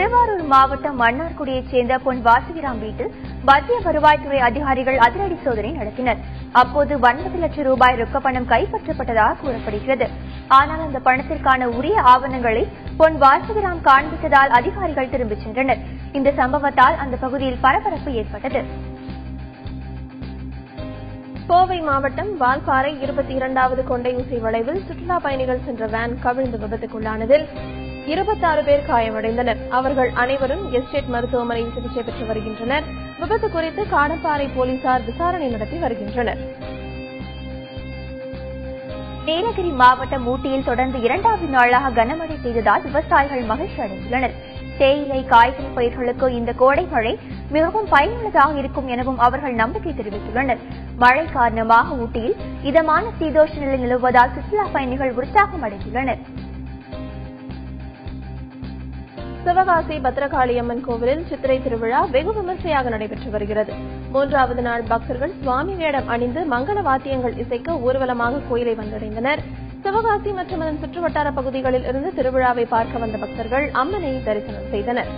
திருவாரூர் மாவட்டம் மன்னார்குடியைச் சேர்ந்த பொன் வாசுகிராம் வீட்டில் மத்திய வருவாய்த்துறை அதிகாரிகள் அதிரடி சோதனை நடத்தினர். அப்போது 9 லட்சம் ரூபாய் ரொக்க பணம் கைப்பற்றப்பட்டதாக கூறப்படுகிறது. ஆனால் அந்த பணத்திற்கான உரிய ஆவணங்களை பொன் வாசுகிராம் காண்பித்ததால் அதிகாரிகள் திரும்பிச் சென்றனர். இந்த சம்பவத்தால் அந்த பகுதியில் பரபரப்பு ஏற்பட்டது. கோவை மாவட்டம் வால்பாறை 22வது கொண்டையூசி வளைவில் சுற்றுலா பயணிகள் சென்ற வேன் கவிழ்ந்து விபத்துக்குள்ளானதில் 26 பேர் காயமடைந்தனர். அவர்கள் அனைவரும் எஸ்டேட் மருத்துவமனையில் சிகிச்சை பெற்று வருகின்றனர். விபத்து குறித்து காடப்பாறை போலீசார் விசாரணை நடத்தி வருகின்றனர். நீலகிரி மாவட்டம் ஊட்டியில் தொடர்ந்து 2வது நாளாக கனமழை பெய்ததால் விவசாயிகள் மகிழ்ச்சி அடைந்துள்ளனர். தேயிலை, காய்கறி பயிர்களுக்கு இந்த கோடை மழை மிகவும் பயனுள்ளதாக இருக்கும் எனவும் அவர்கள் நம்பிக்கை தெரிவித்துள்ளனர். மழை காரணமாக ஊட்டியில் இதமான சீதோஷ நிலை நிலவுவதால் சுற்றுலா பயணிகள் உற்சாகம் அடைந்துள்ளனர். சிவகாசி பத்ரகாளியம்மன் கோவிலில் சித்திரை திருவிழா வெகு விமர்சையாக நடைபெற்று வருகிறது. 3வது நாள் பக்தர்கள் சுவாமி வேடம் அணிந்து மங்கள வாத்தியங்கள் இசைக்க ஊர்வலமாக கோயிலை வந்தடைந்தனர். சிவகாசி மற்றும் அதன் சுற்றுவட்டார பகுதிகளில் இருந்து திருவிழாவை பார்க்க வந்த பக்தர்கள் அம்மனை தரிசனம் செய்தனர்.